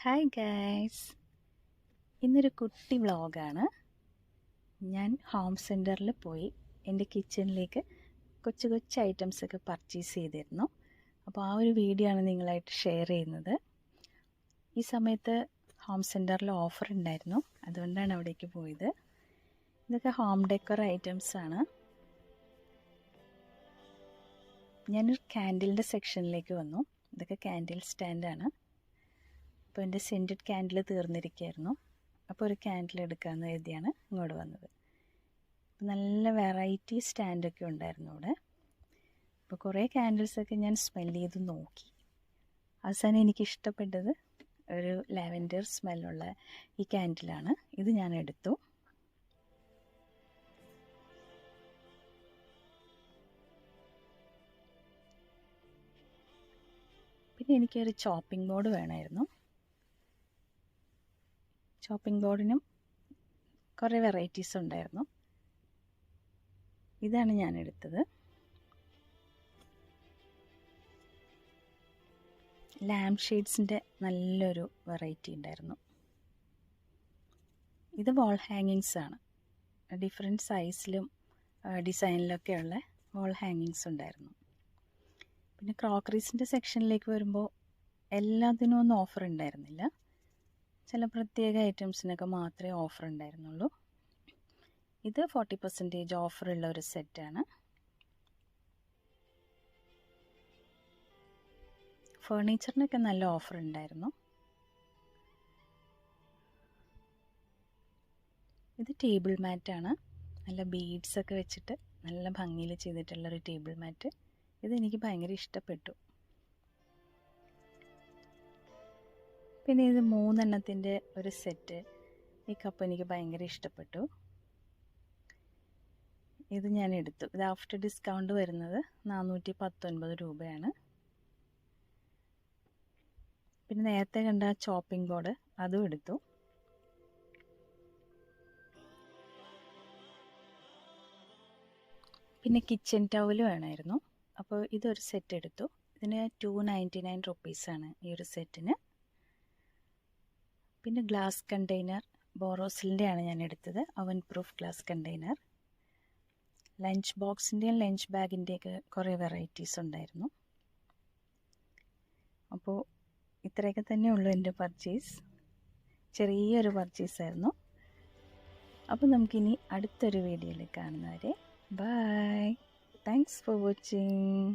Hi guys, ഇന്നൊരു കുട്ടി വ്ളോഗാണ്. ഞാൻ ഹോം സെൻറ്ററിൽ പോയി എൻ്റെ കിച്ചണിലേക്ക് കൊച്ചു കൊച്ചു ഐറ്റംസൊക്കെ പർച്ചേസ് ചെയ്തിരുന്നു. അപ്പോൾ ആ ഒരു വീഡിയോ ആണ് നിങ്ങളായിട്ട് ഷെയർ ചെയ്യുന്നത്. ഈ സമയത്ത് ഹോം സെൻറ്ററിൽ ഓഫർ ഉണ്ടായിരുന്നു, അതുകൊണ്ടാണ് അവിടേക്ക് പോയത്. ഇതൊക്കെ ഹോം ഡെക്കർ ഐറ്റംസാണ്. ഞാനൊരു ക്യാൻഡിലിൻ്റെ സെക്ഷനിലേക്ക് വന്നു. ഇതൊക്കെ ക്യാൻഡിൽ സ്റ്റാൻഡാണ്. അപ്പോൾ എൻ്റെ സെൻറ്റഡ് ക്യാൻഡിൽ തീർന്നിരിക്കുകയായിരുന്നു. അപ്പോൾ ഒരു ക്യാൻഡിൽ എടുക്കാമെന്ന് കരുതിയാണ് ഇങ്ങോട്ട് വന്നത്. അപ്പോൾ നല്ല വെറൈറ്റി സ്റ്റാൻഡൊക്കെ ഉണ്ടായിരുന്നു ഇവിടെ. അപ്പോൾ കുറേ ക്യാൻഡിൽസൊക്കെ ഞാൻ സ്മെൽ ചെയ്ത് നോക്കി. അവസാനം എനിക്കിഷ്ടപ്പെട്ടത് ഒരു ലാവൻഡർ സ്മെല്ലുള്ള ഈ ക്യാൻഡിലാണ്. ഇത് ഞാൻ എടുത്തു. പിന്നെ എനിക്കൊരു ചോപ്പിംഗ് ബോർഡ് വേണമായിരുന്നു. ചോപ്പിംഗ് ബോർഡിനും കുറേ വെറൈറ്റീസ് ഉണ്ടായിരുന്നു. ഇതാണ് ഞാൻ എടുത്തത്. ലാംപ് ഷെയ്ഡ്സിൻ്റെ നല്ലൊരു വെറൈറ്റി ഉണ്ടായിരുന്നു. ഇത് വാൾ ഹാങ്ങിങ്സ് ആണ്. ഡിഫറെൻറ്റ് സൈസിലും ഡിസൈനിലൊക്കെയുള്ള വാൾ ഹാങ്ങിങ്സ് ഉണ്ടായിരുന്നു. പിന്നെ ക്രോക്കറീസിൻ്റെ സെക്ഷനിലേക്ക് വരുമ്പോൾ എല്ലാത്തിനും ഒന്നും ഓഫർ ഉണ്ടായിരുന്നില്ല. ചില പ്രത്യേക ഐറ്റംസിനൊക്കെ മാത്രമേ ഓഫർ ഉണ്ടായിരുന്നുള്ളൂ. ഇത് 40% ഓഫറുള്ള ഒരു സെറ്റാണ്. ഫേർണിച്ചറിനൊക്കെ നല്ല ഓഫർ ഉണ്ടായിരുന്നു. ഇത് ടേബിൾ മാറ്റാണ്. നല്ല ബീഡ്സൊക്കെ വെച്ചിട്ട് നല്ല ഭംഗിയിൽ ചെയ്തിട്ടുള്ളൊരു ടേബിൾ മാറ്റ്. ഇതെനിക്ക് ഭയങ്കര ഇഷ്ടപ്പെട്ടു. പിന്നെ ഇത് 3 എണ്ണത്തിൻ്റെ ഒരു സെറ്റ്. ഈ കപ്പ് എനിക്ക് ഭയങ്കര ഇഷ്ടപ്പെട്ടു. ഇത് ഞാൻ എടുത്തു. ഇത് ആഫ്റ്റർ ഡിസ്കൗണ്ട് വരുന്നത് 419 രൂപയാണ്. പിന്നെ നേരത്തെ കണ്ട ചോപ്പിംഗ് ബോർഡ് അതും എടുത്തു. പിന്നെ കിച്ചൺ ടവൽ വേണമായിരുന്നു. അപ്പോൾ ഇതൊരു സെറ്റ് എടുത്തു. ഇതിന് 299 റുപ്പീസാണ് ഈ ഒരു സെറ്റിന്. പിന്നെ ഗ്ലാസ് കണ്ടെയ്നർ ബോറോസിലിൻ്റെയാണ് ഞാൻ എടുത്തത്. Oven proof glass container. Lunch ബോക്സിൻ്റെയും ലഞ്ച് ബാഗിൻ്റെയൊക്കെ കുറേ വെറൈറ്റീസ് ഉണ്ടായിരുന്നു. അപ്പോൾ ഇത്രയൊക്കെ തന്നെ ഉള്ളൂ എൻ്റെ പർച്ചേസ്. ചെറിയൊരു പർച്ചേസായിരുന്നു. അപ്പോൾ നമുക്കിനി അടുത്തൊരു വീഡിയോയിൽ കാണുന്നവരെ ബൈ. Thanks for watching.